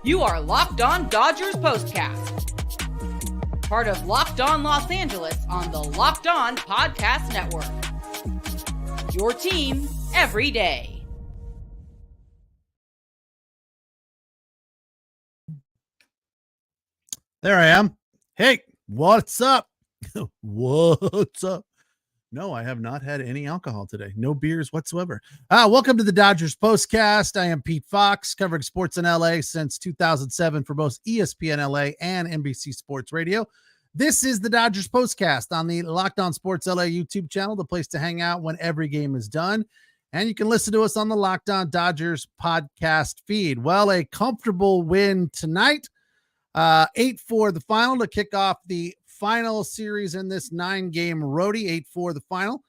You are Locked On Dodgers POSTCAST, part of Locked On Los Angeles on the Locked On Podcast Network. Your team every day. There I am. Hey, what's up? What's up? No, I have not had any alcohol today. No beers whatsoever. Welcome to the Dodgers Postcast. I am Pete Fox, covering sports in LA since 2007 for both ESPN LA and NBC Sports Radio. This is the Dodgers Postcast on the Locked On Sports LA YouTube channel, the place to hang out when every game is done. And you can listen to us on the Locked On Dodgers podcast feed. Well, a comfortable win tonight. 8-4 the final to kick off the final series in this 9-game roadie. 8-4 the final.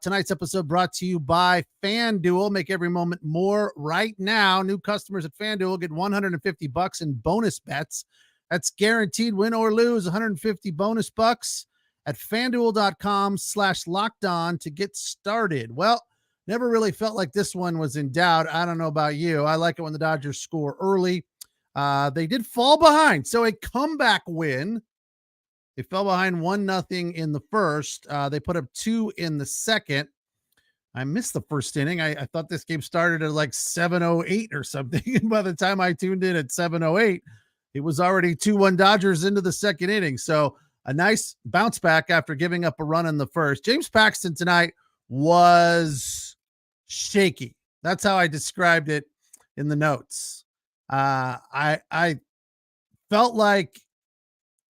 Tonight's episode brought to you by FanDuel. Make every moment more right now. New customers at FanDuel get $150 in bonus bets. That's guaranteed, win or lose. 150 bonus bucks at FanDuel.com/lockedon to get started. Well, never really felt like this one was in doubt. I don't know about you. I like it when the Dodgers score early. They did fall behind, so a comeback win. They fell behind 1-0 in the first. They put up 2 in the second. I missed the first inning. I thought this game started at like 7:08 or something. By the time I tuned in at 7:08, it was already 2-1 Dodgers into the second inning. So a nice bounce back after giving up a run in the first. James Paxton tonight was shaky. That's how I described it in the notes. I felt like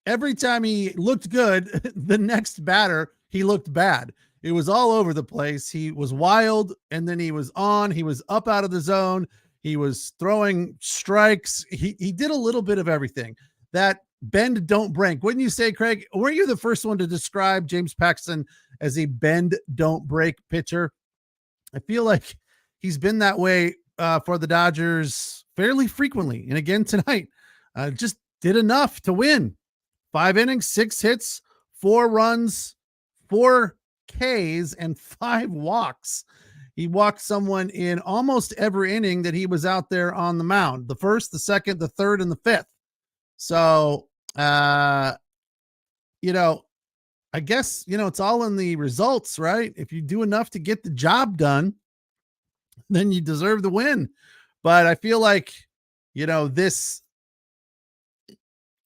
every time he looked good, the next batter, he looked bad. It was all over the place. He was wild, and then he was on. He was up out of the zone. He was throwing strikes. He did a little bit of everything. That bend, don't break. Wouldn't you say, Craig? Weren't you the first one to describe James Paxton as a bend, don't break pitcher? I feel like he's been that way for the Dodgers fairly frequently. And again tonight, just did enough to win. 5 innings, 6 hits, 4 runs, 4 Ks, and 5 walks. He walked someone in almost every inning that he was out there on the mound. The first, the second, the third, and the fifth. So, I guess, it's all in the results, right? If you do enough to get the job done, then you deserve the win. But I feel like, this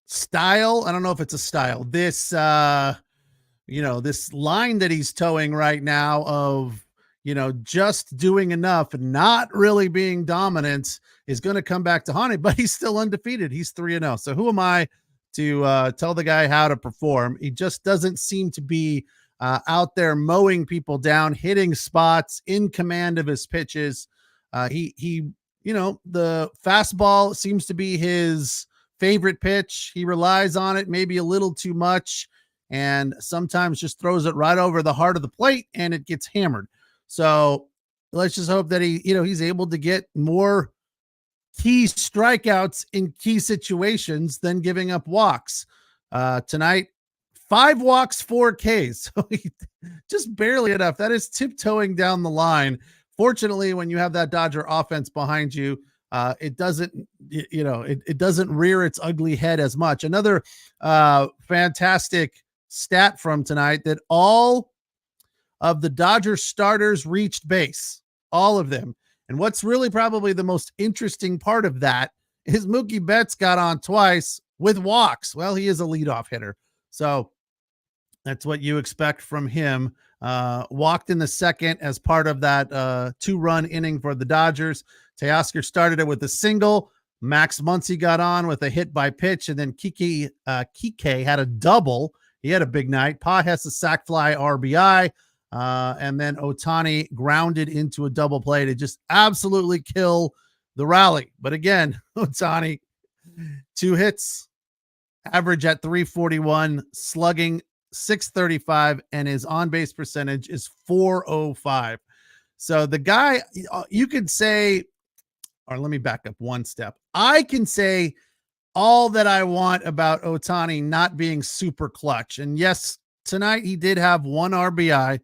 style, I don't know if it's a style, this, this line that he's towing right now of, just doing enough and not really being dominant is going to come back to haunt him, but he's still undefeated. He's 3-0. So who am I to tell the guy how to perform? He just doesn't seem to be out there mowing people down, hitting spots, in command of his pitches. The fastball seems to be his favorite pitch. He relies on it maybe a little too much, and sometimes just throws it right over the heart of the plate and it gets hammered. So let's just hope that he's able to get more key strikeouts in key situations than giving up walks. Tonight, 5 walks, 4 Ks. So just barely enough. That is tiptoeing down the line. Fortunately, when you have that Dodger offense behind you, it doesn't rear its ugly head as much. Another fantastic stat from tonight that all of the Dodger starters reached base, all of them. And what's really probably the most interesting part of that is Mookie Betts got on twice with walks. Well, he is a leadoff hitter, so that's what you expect from him. Walked in the second as part of that 2-run inning for the Dodgers. Teoscar started it with a single. Max Muncy got on with a hit by pitch, and then KiKe had a double. He had a big night. Pa has a sac fly RBI, and then Ohtani grounded into a double play to just absolutely kill the rally. But again, Ohtani, 2 hits, average at 341, slugging 635, and his on-base percentage is 405. So the guy, you could say, or let me back up one step. I can say all that I want about Ohtani not being super clutch. And yes, tonight he did have 1 RBI.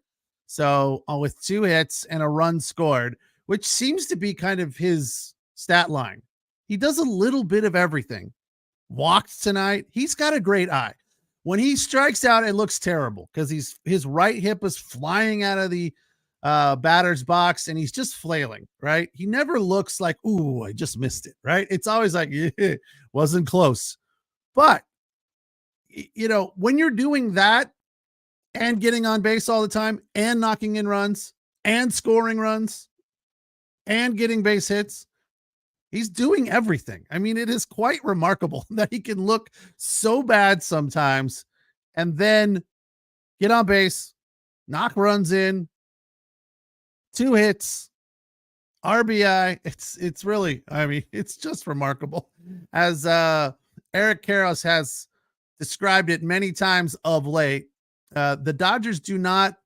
So with 2 hits and a run scored, which seems to be kind of his stat line. He does a little bit of everything. Walked tonight. He's got a great eye. When he strikes out, it looks terrible because his right hip is flying out of the batter's box and he's just flailing, right? He never looks like, ooh, I just missed it, right? It's always like, yeah, wasn't close. But, when you're doing that and getting on base all the time and knocking in runs and scoring runs and getting base hits, he's doing everything. I mean, it is quite remarkable that he can look so bad sometimes and then get on base, knock runs in, 2 hits, RBI. It's really, I mean, it's just remarkable. As Eric Karros has described it many times of late, the Dodgers do not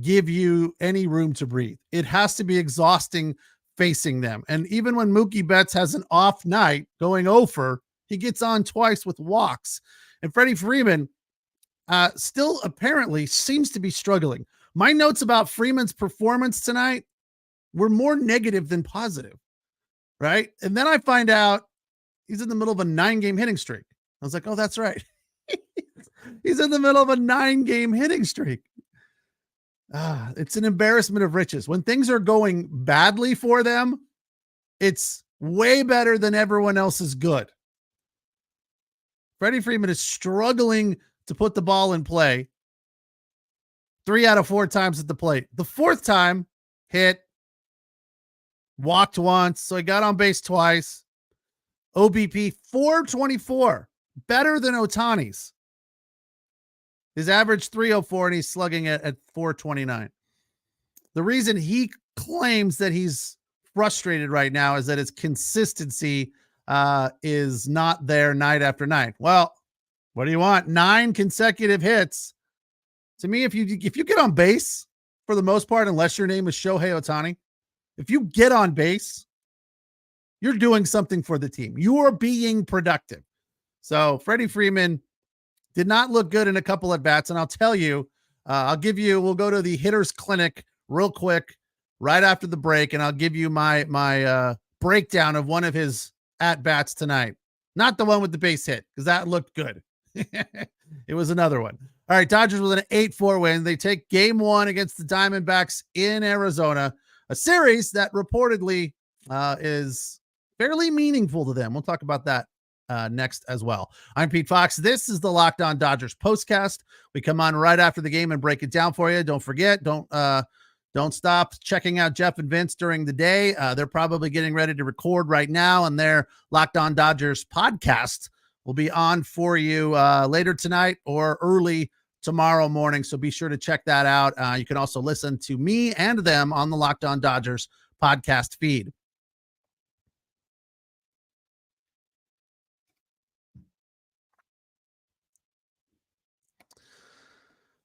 give you any room to breathe. It has to be exhausting facing them. And even when Mookie Betts has an off night going over, he gets on twice with walks. And Freddie Freeman still apparently seems to be struggling. My notes about Freeman's performance tonight were more negative than positive, right? And then I find out he's in the middle of a 9-game hitting streak. I was like, oh, that's right. He's in the middle of a 9-game hitting streak. It's an embarrassment of riches. When things are going badly for them, it's way better than everyone else is good. Freddie Freeman is struggling to put the ball in play 3 out of 4 times at the plate. The 4th time, hit, walked once, so he got on base twice. OBP 424, better than Ohtani's. His average 304, and he's slugging at 429. The reason he claims that he's frustrated right now is that his consistency is not there night after night. Well, what do you want? 9 consecutive hits. To me, if you get on base for the most part, unless your name is Shohei Ohtani, if you get on base, you're doing something for the team. You are being productive. So Freddie Freeman did not look good in a couple at bats. And I'll tell you, we'll go to the hitters clinic real quick right after the break. And I'll give you my breakdown of one of his at bats tonight. Not the one with the base hit, because that looked good. It was another one. All right. Dodgers with an 8-4 win. They take game 1 against the Diamondbacks in Arizona, a series that reportedly is fairly meaningful to them. We'll talk about that next as well. I'm Pete Fox. This is the Locked On Dodgers postcast. We come on right after the game and break it down for you. Don't forget, don't stop checking out Jeff and Vince during the day. They're probably getting ready to record right now, and their Locked On Dodgers podcast will be on for you later tonight or early tomorrow morning. So be sure to check that out. You can also listen to me and them on the Locked On Dodgers podcast feed.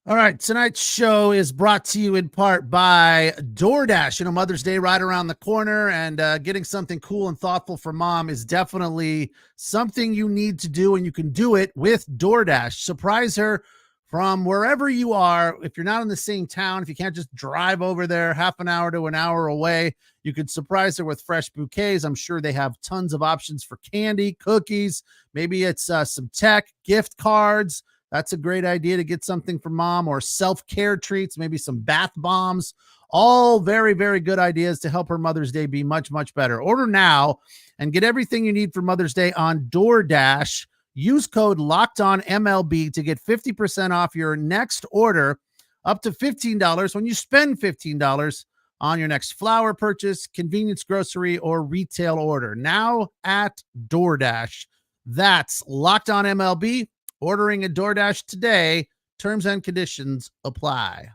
All right, tonight's show is brought to you in part by DoorDash. Mother's Day right around the corner, and getting something cool and thoughtful for mom is definitely something you need to do, and you can do it with DoorDash. Surprise her from wherever you are. If you're not in the same town, if you can't just drive over there half an hour to an hour away, you could surprise her with fresh bouquets. I'm sure they have tons of options for candy, cookies. Maybe it's some tech, gift cards. That's a great idea to get something for mom, or self-care treats, maybe some bath bombs. All very, very good ideas to help her Mother's Day be much, much better. Order now and get everything you need for Mother's Day on DoorDash. Use code LOCKEDONMLB to get 50% off your next order, up to $15 when you spend $15 on your next flour purchase, convenience grocery, or retail order. Now at DoorDash. That's Locked On MLB. Ordering a DoorDash today. Terms and conditions apply.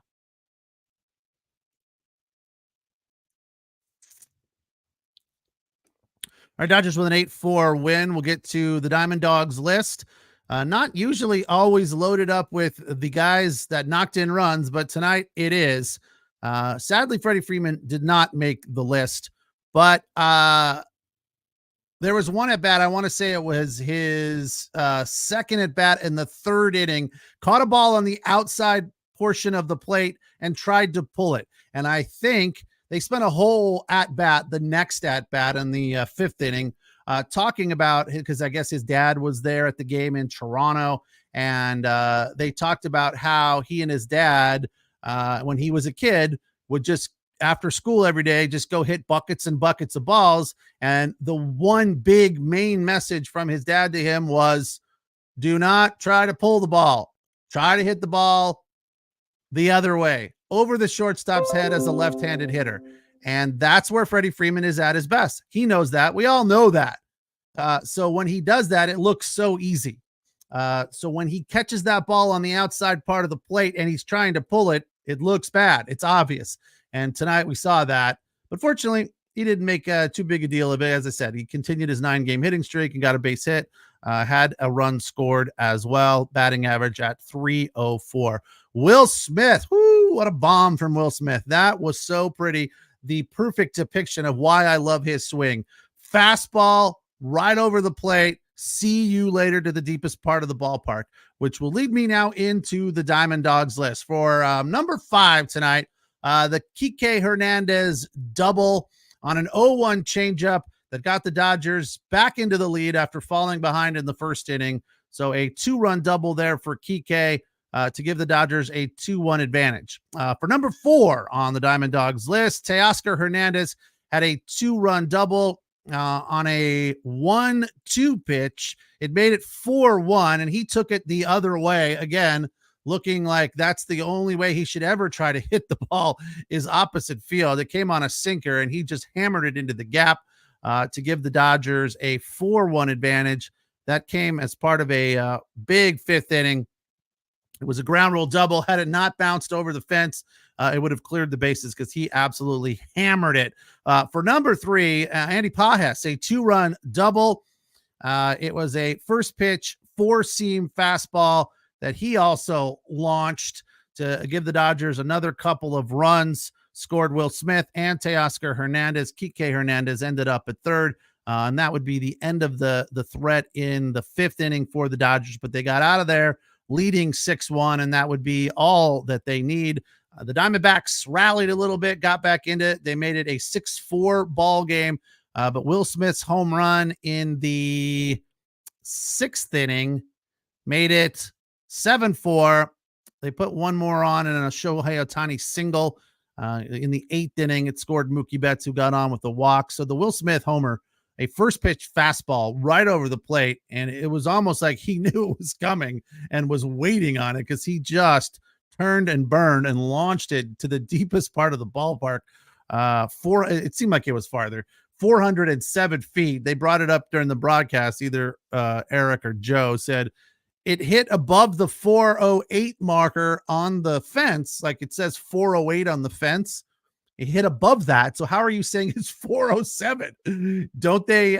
All right, Dodgers with an 8-4 win. We'll get to the Diamond Dogs list. Not usually always loaded up with the guys that knocked in runs, but tonight it is. Sadly, Freddie Freeman did not make the list, but there was one at bat. I want to say it was his second at bat in the 3rd inning. Caught a ball on the outside portion of the plate and tried to pull it. And I think they spent a whole at-bat, the next at-bat in the fifth inning, talking about, because I guess his dad was there at the game in Toronto, and they talked about how he and his dad, when he was a kid, would just, after school every day, just go hit buckets and buckets of balls. And the one big main message from his dad to him was, do not try to pull the ball. Try to hit the ball the other way, over the shortstop's head as a left-handed hitter. And that's where Freddie Freeman is at his best. He knows that. We all know that. So when he does that, it looks so easy. So when he catches that ball on the outside part of the plate and he's trying to pull it, it looks bad. It's obvious. And tonight we saw that. But fortunately, he didn't make too big a deal of it. As I said, he continued his 9-game hitting streak and got a base hit. Had a run scored as well. Batting average at .304. Will Smith. Whoo, what a bomb from Will Smith. That was so pretty. The perfect depiction of why I love his swing. Fastball right over the plate. See you later to the deepest part of the ballpark, which will lead me now into the Diamond Dogs list. For number 5 tonight, the KiKe Hernandez double on an 0-1 changeup that got the Dodgers back into the lead after falling behind in the first inning. So a 2-run double there for KiKe to give the Dodgers a 2-1 advantage. For number 4 on the Diamond Dogs list, Teoscar Hernandez had a 2-run double on a 1-2 pitch. It made it 4-1, and he took it the other way again, looking like that's the only way he should ever try to hit the ball is opposite field. It came on a sinker, and he just hammered it into the gap to give the Dodgers a 4-1 advantage. That came as part of a big fifth inning. It was a ground rule double. Had it not bounced over the fence, it would have cleared the bases because he absolutely hammered it. For number 3, Andy Pajas, a 2-run double. It was a first pitch 4-seam fastball that he also launched to give the Dodgers another couple of runs. Scored Will Smith and Teoscar Hernandez. KiKe Hernandez ended up at third. And that would be the end of the threat in the fifth inning for the Dodgers. But they got out of there leading 6-1, and that would be all that they need. The Diamondbacks rallied a little bit, got back into it. They made it a 6-4 ball game. But Will Smith's home run in the 6th inning made it 7-4. They put one more on in a Shohei Ohtani single. In the 8th inning, it scored Mookie Betts, who got on with the walk. So the Will Smith homer, a first pitch fastball right over the plate, and it was almost like he knew it was coming and was waiting on it because he just turned and burned and launched it to the deepest part of the ballpark. It seemed like it was farther, 407 feet. They brought it up during the broadcast. Either Eric or Joe said it hit above the 408 marker on the fence. Like it says 408 on the fence. It hit above that. So how are you saying it's 407? Don't they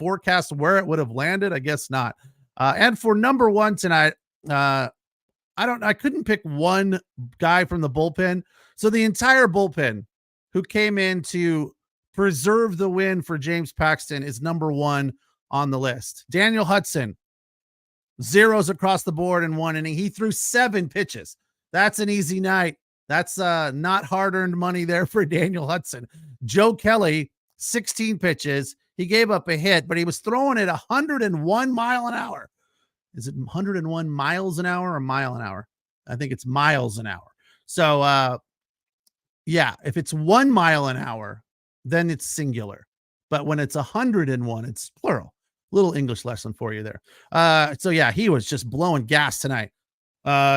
forecast where it would have landed? I guess not. And for number 1 tonight, I couldn't pick one guy from the bullpen. So the entire bullpen who came in to preserve the win for James Paxton is number 1 on the list. Daniel Hudson, zeros across the board in 1 inning. He threw 7 pitches. That's an easy night. That's not hard-earned money there for Daniel Hudson. Joe Kelly, 16 pitches. He gave up a hit, but he was throwing at 101 mile an hour. Is it 101 miles an hour or mile an hour? I think it's miles an hour. So, yeah, if it's 1 mile an hour, then it's singular. But when it's 101, it's plural. Little English lesson for you there. So, yeah, he was just blowing gas tonight.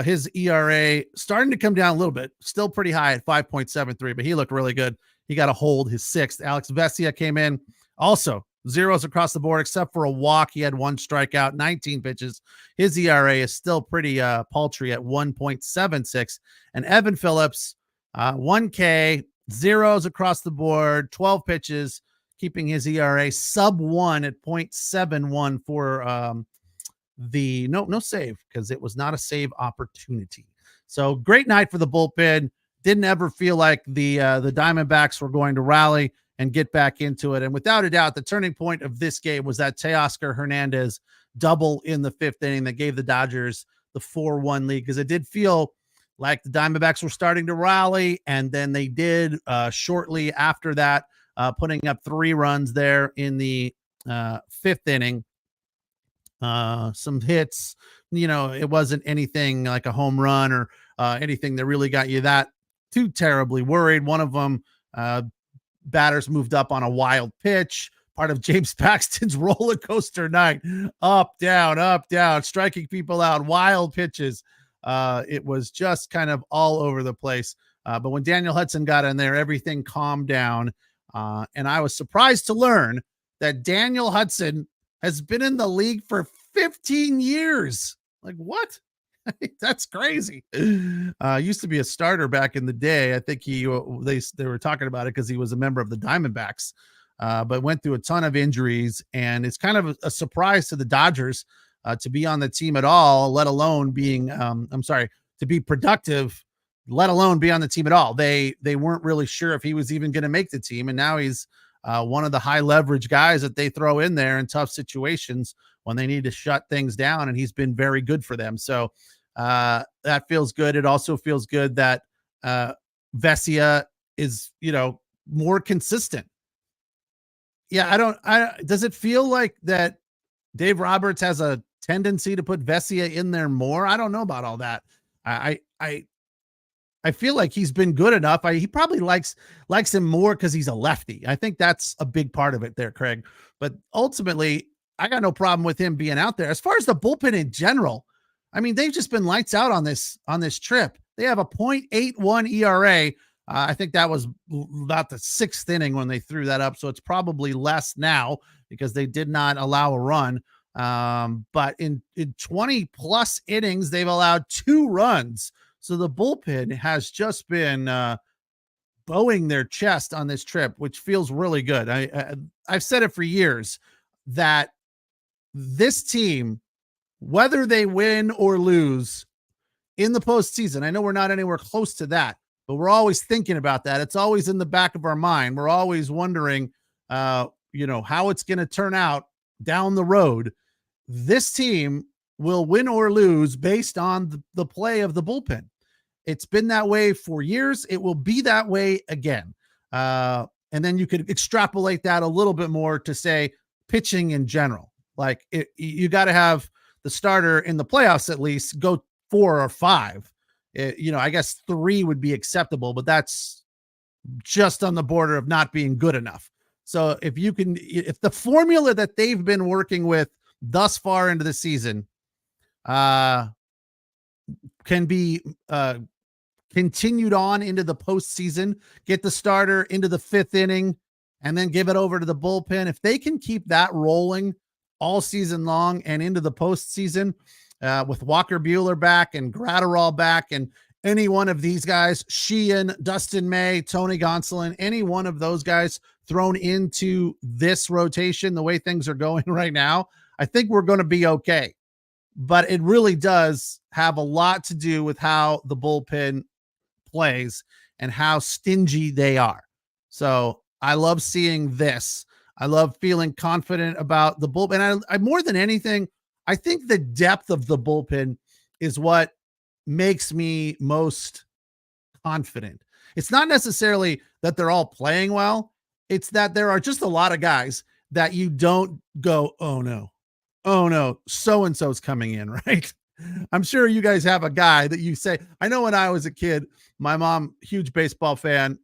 His ERA starting to come down a little bit, still pretty high at 5.73, but he looked really good. He got a hold, his 6th. Alex Vesia came in, also zeros across the board, except for a walk. He had 1 strikeout, 19 pitches. His ERA is still pretty paltry at 1.76. And Evan Phillips, 1K, zeros across the board, 12 pitches, keeping his ERA sub 1 at 0.71 for the no save, because it was not a save opportunity. So great night for the bullpen. Didn't ever feel like the Diamondbacks were going to rally and get back into it. And without a doubt, the turning point of this game was that Teoscar Hernandez double in the 5th inning that gave the Dodgers the 4-1 lead, because it did feel like the Diamondbacks were starting to rally, and then they did shortly after that, putting up 3 runs there in the 5th inning. Some hits, it wasn't anything like a home run or anything that really got you that too terribly worried. One of them, batters moved up on a wild pitch, part of James Paxton's roller coaster night, up, down, striking people out, wild pitches. It was just kind of all over the place. But when Daniel Hudson got in there, everything calmed down. And I was surprised to learn that Daniel Hudson has been in the league for 15 years. Like, what? That's crazy. Used to be a starter back in the day. I think they were talking about it because he was a member of the Diamondbacks, but went through a ton of injuries, and it's kind of a surprise to the Dodgers to be on the team at all, let alone being to be productive, let alone be on the team at all. They weren't really sure if he was even going to make the team, and now he's one of the high leverage guys that they throw in there in tough situations when they need to shut things down, and he's been very good for them. So that feels good. It also feels good that Vesia is, more consistent. Yeah, does it feel like that Dave Roberts has a tendency to put Vesia in there more? I don't know about all that. I feel like he's been good enough. He probably likes him more because he's a lefty. I think that's a big part of it there, Craig. But ultimately, I got no problem with him being out there. As far as the bullpen in general, I mean, they've just been lights out on this trip. They have a .81 ERA. I think that was about the 6th inning when they threw that up. So it's probably less now because they did not allow a run. But in 20 plus innings, they've allowed 2 runs. So the bullpen has just been bowing their chest on this trip, which feels really good. I've said it for years that this team, whether they win or lose in the postseason, I know we're not anywhere close to that, but we're always thinking about that. It's always in the back of our mind. We're always wondering, how it's going to turn out down the road. This team will win or lose based on the play of the bullpen. It's been that way for years. It will be that way again. And then you could extrapolate that a little bit more to say pitching in general. Like you got to have the starter in the playoffs at least go 4 or 5. I guess 3 would be acceptable, but that's just on the border of not being good enough. So if the formula that they've been working with thus far into the season can be continued on into the postseason, get the starter into the 5th inning, and then give it over to the bullpen. If they can keep that rolling all season long and into the postseason, with Walker Buehler back and Gratterall back, and any one of these guys, Sheehan, Dustin May, Tony Gonsolin, any one of those guys thrown into this rotation, the way things are going right now, I think we're going to be okay. But it really does have a lot to do with how the bullpen plays and how stingy they are. So I love seeing this. I love feeling confident about the bullpen. I more than anything, I think the depth of the bullpen is what makes me most confident. It's not necessarily that they're all playing well. It's that there are just a lot of guys that you don't go, oh no, so-and-so's coming in, right? I'm sure you guys have a guy that you say, I know when I was a kid, my mom, huge baseball fan,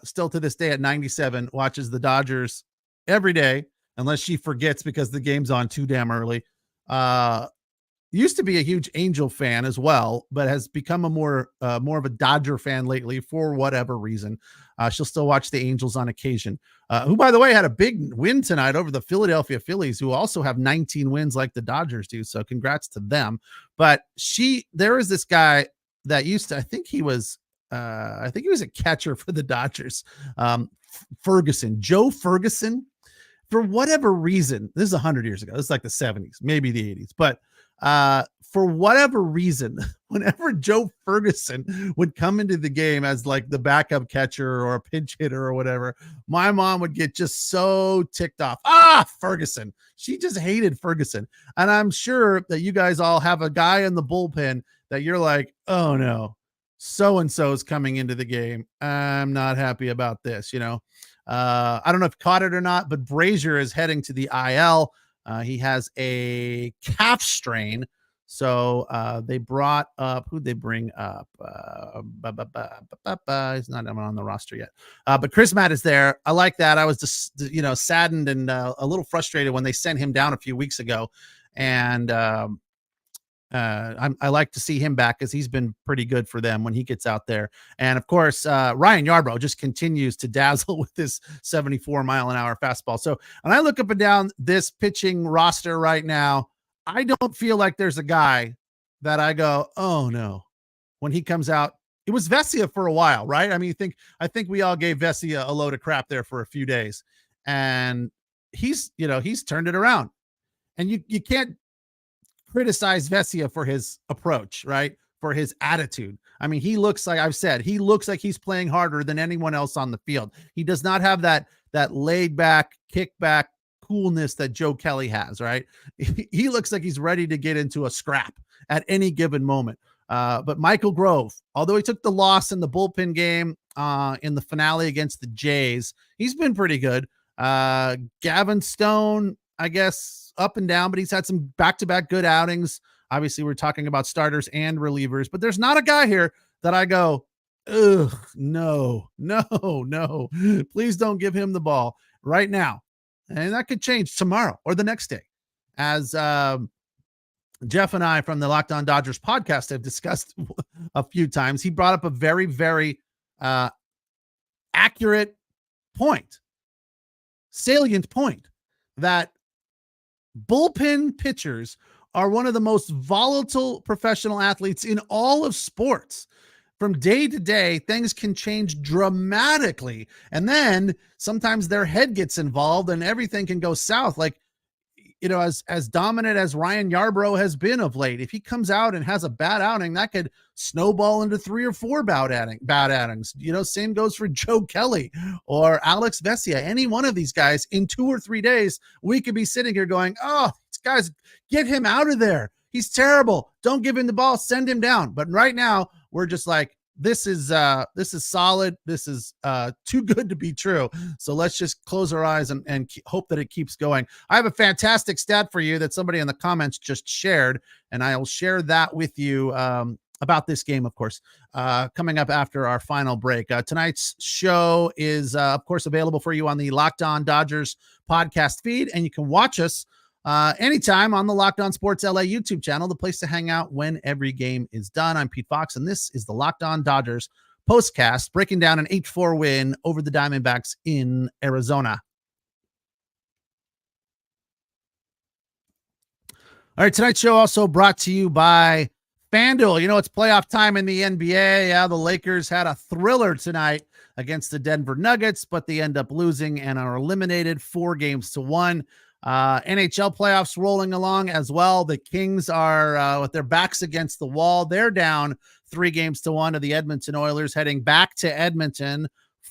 still to this day at 97, watches the Dodgers every day, unless she forgets because the game's on too damn early. Used to be a huge Angel fan as well, but has become a more of a Dodger fan lately for whatever reason. She'll still watch the Angels on occasion, who, by the way, had a big win tonight over the Philadelphia Phillies, who also have 19 wins like the Dodgers do. So congrats to them. But there is this guy that used to, I think he was a catcher for the Dodgers. Joe Ferguson, for whatever reason, this is 100 years ago. This is like the 70s, maybe the 80s, but for whatever reason, whenever Joe Ferguson would come into the game as like the backup catcher or a pinch hitter or whatever, my mom would get just so ticked off. Ferguson. She just hated Ferguson. And I'm sure that you guys all have a guy in the bullpen that you're like, oh no, so-and-so is coming into the game. I'm not happy about this, I don't know if you caught it or not, but Brazier is heading to the IL. He has a calf strain. So they brought up, who'd they bring up? He's not on the roster yet. But Chris Matt is there. I like that. I was just, saddened and a little frustrated when they sent him down a few weeks ago. And I like to see him back because he's been pretty good for them when he gets out there. And of course, Ryan Yarbrough just continues to dazzle with this 74-mile-an-hour fastball. So when I look up and down this pitching roster right now, I don't feel like there's a guy that I go, oh no, when he comes out. It was Vesia for a while, right? I mean, I think we all gave Vesia a load of crap there for a few days, and he's turned it around. And you can't criticize Vesia for his approach, right? For his attitude. I mean, he looks like he's playing harder than anyone else on the field. He does not have that laid back, kick back coolness that Joe Kelly has, right? He looks like he's ready to get into a scrap at any given moment. But Michael Grove, although he took the loss in the bullpen game in the finale against the Jays, he's been pretty good. Gavin Stone, I guess, up and down, but he's had some back-to-back good outings. Obviously, we're talking about starters and relievers, but there's not a guy here that I go, ugh, no, please don't give him the ball right now. And that could change tomorrow or the next day. As Jeff and I from the Locked On Dodgers podcast have discussed a few times, he brought up a very, very accurate point, salient point, that bullpen pitchers are one of the most volatile professional athletes in all of sports. From day to day, things can change dramatically. And then sometimes their head gets involved and everything can go south. Like, as dominant as Ryan Yarbrough has been of late, if he comes out and has a bad outing, that could snowball into 3 or 4 bad outings. Same goes for Joe Kelly or Alex Vesia. Any one of these guys in 2 or 3 days, we could be sitting here going, oh, this guy's, get him out of there. He's terrible. Don't give him the ball. Send him down. But right now, we're just like, this is solid. This is too good to be true. So let's just close our eyes and hope that it keeps going. I have a fantastic stat for you that somebody in the comments just shared, and I'll share that with you about this game, of course, coming up after our final break. Tonight's show is, of course, available for you on the Locked On Dodgers podcast feed, and you can watch us anytime on the Locked On Sports LA YouTube channel, the place to hang out when every game is done. I'm Pete Fox, and this is the Locked On Dodgers postcast, breaking down an 8-4 win over the Diamondbacks in Arizona. All right, tonight's show also brought to you by FanDuel. It's playoff time in the NBA. Yeah, the Lakers had a thriller tonight against the Denver Nuggets, but they end up losing and are eliminated 4-1. NHL playoffs rolling along as well. The Kings are with their backs against the wall. They're down 3-1 to the Edmonton Oilers, heading back to Edmonton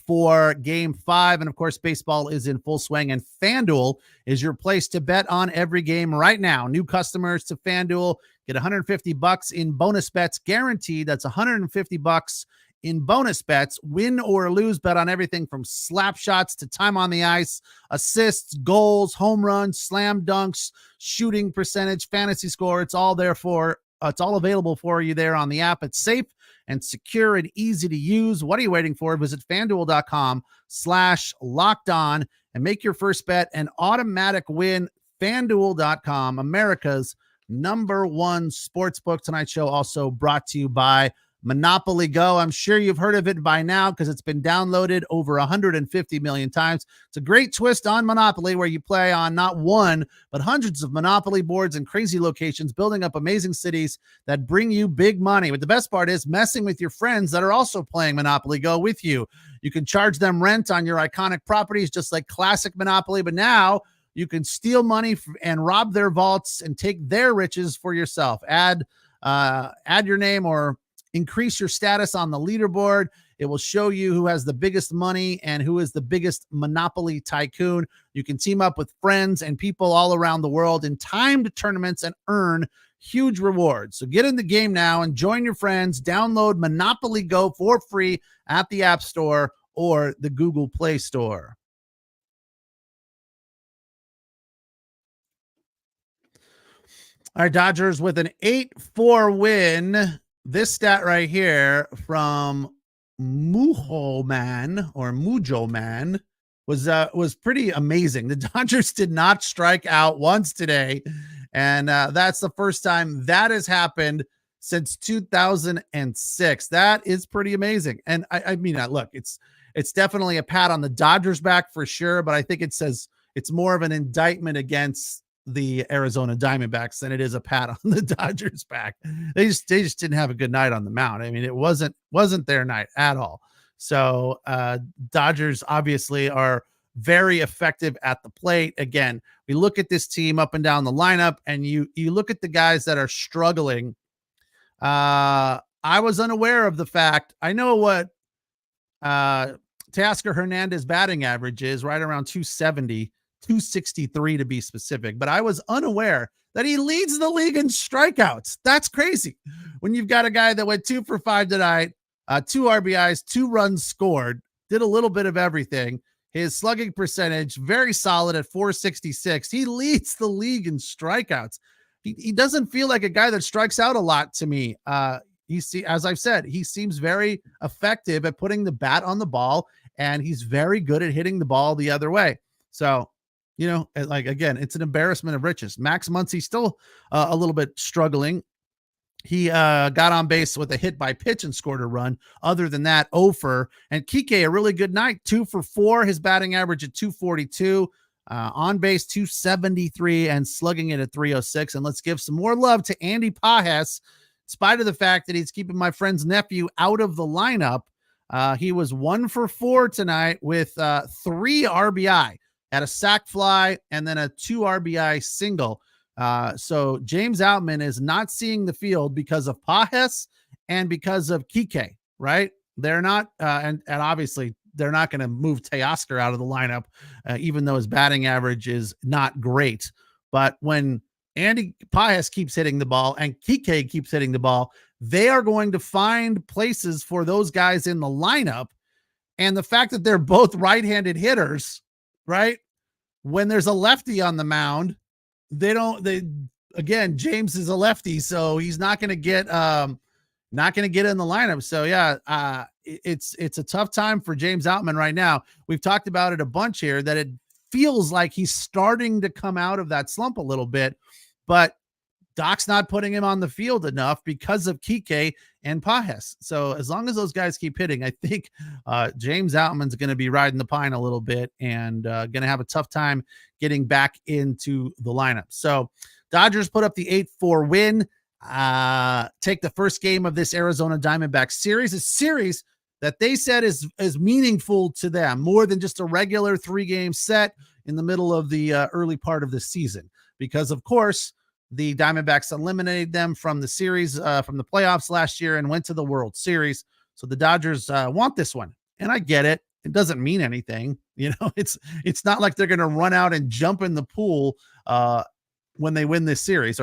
for Game 5. And of course, baseball is in full swing, and FanDuel is your place to bet on every game right now. New customers to FanDuel get $150 in bonus bets guaranteed. That's $150 in bonus bets. Win or lose, bet on everything from slap shots to time on the ice, assists, goals, home runs, slam dunks, shooting percentage, fantasy score. It's all available for you there on the app. It's safe and secure and easy to use. What are you waiting for? Visit FanDuel.com/lockedon and make your first bet an automatic win. FanDuel.com, America's #1 sportsbook. Tonight's show also brought to you by Monopoly Go. I'm sure you've heard of it by now because it's been downloaded over 150 million times. It's a great twist on Monopoly where you play on not one, but hundreds of Monopoly boards in crazy locations, building up amazing cities that bring you big money. But the best part is messing with your friends that are also playing Monopoly Go with you. You can charge them rent on your iconic properties just like classic Monopoly, but now You can steal money and rob their vaults and take their riches for yourself. Add your name or increase your status on the leaderboard. It will show you who has the biggest money and who is the biggest monopoly tycoon. You can team up with friends and people all around the world in timed tournaments and earn huge rewards. So get in the game now and join your friends. Download Monopoly Go for free at the App Store or the Google Play Store. All right, Dodgers with an 8-4 win. This stat right here from Mujo Man was pretty amazing. The Dodgers did not strike out once today, and that's the first time that has happened since 2006. That is pretty amazing. And I mean, look, it's definitely a pat on the Dodgers back for sure, but I think it says it's more of an indictment against the Arizona Diamondbacks than it is a pat on the Dodgers back. They just didn't have a good night on the mound. I mean, it wasn't their night at all. So Dodgers obviously are very effective at the plate. Again, we look at this team up and down the lineup, and you look at the guys that are struggling. I was unaware of the fact. I know what KiKe Hernandez batting average is, right around 270. 263 to be specific, but I was unaware that he leads the league in strikeouts. That's crazy. When you've got a guy that went 2 for 5 tonight, 2 RBIs, 2 runs scored, did a little bit of everything. His slugging percentage, very solid at 466. He leads the league in strikeouts. He doesn't feel like a guy that strikes out a lot to me. As I've said, he seems very effective at putting the bat on the ball, and he's very good at hitting the ball the other way. So, again, it's an embarrassment of riches. Max Muncy's still a little bit struggling. He got on base with a hit by pitch and scored a run. Other than that, 0 for. And KiKe, a really good night, 2 for 4. His batting average at 242, on base 273, and slugging it at 306. And let's give some more love to Andy Pages, in spite of the fact that he's keeping my friend's nephew out of the lineup. He was 1 for 4 tonight with 3 RBI. Had a sac fly and then a 2 RBI single. So James Outman is not seeing the field because of Pages and because of KiKe, right? They're not, and obviously they're not going to move Teoscar out of the lineup, even though his batting average is not great. But when Andy Pages keeps hitting the ball and KiKe keeps hitting the ball, they are going to find places for those guys in the lineup. And the fact that they're both right-handed hitters, right? When there's a lefty on the mound, again, James is a lefty, so he's not going to get in the lineup. So yeah, it's a tough time for James Outman right now. We've talked about it a bunch here, that it feels like he's starting to come out of that slump a little bit, but Doc's not putting him on the field enough because of KiKe and Pages. So as long as those guys keep hitting, I think James Outman's going to be riding the pine a little bit and going to have a tough time getting back into the lineup. So Dodgers put up the 8-4 win. Take the first game of this Arizona Diamondbacks series, a series that they said is meaningful to them, more than just a regular 3-game set in the middle of the early part of the season. Because, of course, the Diamondbacks eliminated them from the series, from the playoffs last year, and went to the World Series. So the Dodgers want this one. And I get it. It doesn't mean anything. It's not like they're going to run out and jump in the pool when they win this series,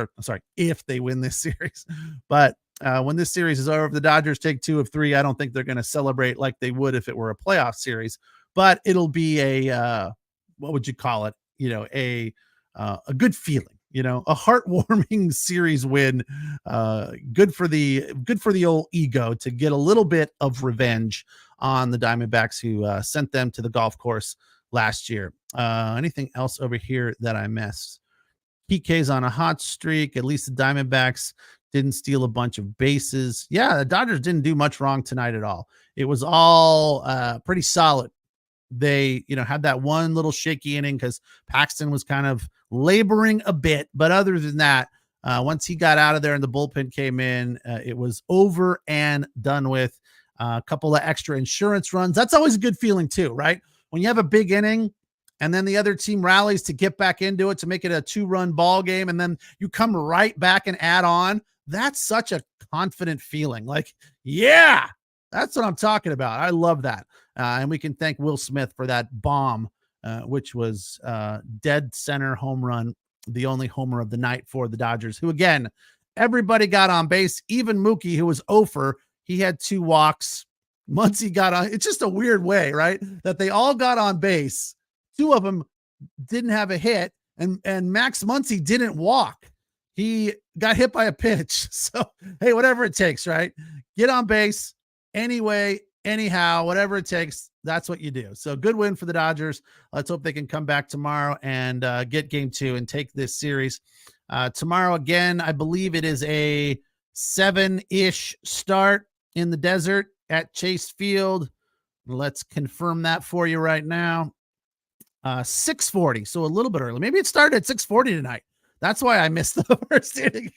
if they win this series. But when this series is over, if the Dodgers take 2 of 3, I don't think they're going to celebrate like they would if it were a playoff series. But it'll be a, what would you call it? A good feeling. A heartwarming series win. Good for the old ego to get a little bit of revenge on the Diamondbacks who sent them to the golf course last year. Anything else over here that I missed? KiKe's on a hot streak. At least the Diamondbacks didn't steal a bunch of bases. Yeah, the Dodgers didn't do much wrong tonight at all. It was all pretty solid. They, had that one little shaky inning because Paxton was kind of laboring a bit. But other than that, once he got out of there and the bullpen came in, it was over and done with. A couple of extra insurance runs. That's always a good feeling too, right? When you have a big inning and then the other team rallies to get back into it to make it a 2-run ball game, and then you come right back and add on. That's such a confident feeling. Like, yeah, that's what I'm talking about. I love that. And we can thank Will Smith for that bomb, which was dead center home run, the only homer of the night for the Dodgers, who, again, everybody got on base, even Mookie, who was 0 for. He had 2 walks. Muncy got on. It's just a weird way, right? That they all got on base. 2 of them didn't have a hit, and Max Muncy didn't walk. He got hit by a pitch. So, hey, whatever it takes, right? Get on base anyway, anyhow, whatever it takes. That's what you do. So good win for the Dodgers. Let's hope they can come back tomorrow and get game 2 and take this series. Tomorrow, again, I believe it is a 7-ish start in the desert at Chase Field. Let's confirm that for you right now. 6:40, so a little bit early. Maybe it started at 6:40 tonight. That's why I missed the first inning.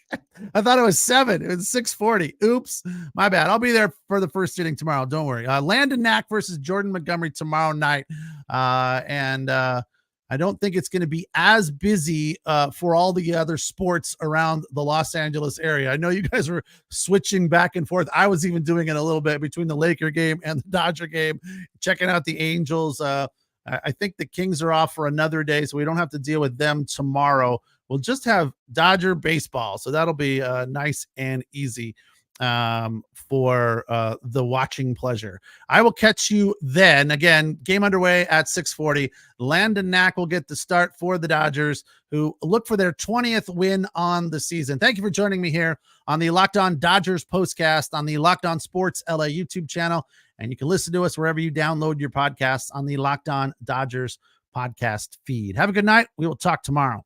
I thought it was 7. It was 6:40. Oops, my bad. I'll be there for the first inning tomorrow. Don't worry. Landon Knack versus Jordan Montgomery tomorrow night. And I don't think it's going to be as busy for all the other sports around the Los Angeles area. I know you guys were switching back and forth. I was even doing it a little bit between the Laker game and the Dodger game, checking out the Angels. I think the Kings are off for another day, so we don't have to deal with them tomorrow. We'll just have Dodger baseball, so that'll be nice and easy for the watching pleasure. I will catch you then. Again, game underway at 6:40. Landon Knack will get the start for the Dodgers, who look for their 20th win on the season. Thank you for joining me here on the Locked On Dodgers postcast on the Locked On Sports LA YouTube channel. And you can listen to us wherever you download your podcasts on the Locked On Dodgers podcast feed. Have a good night. We will talk tomorrow.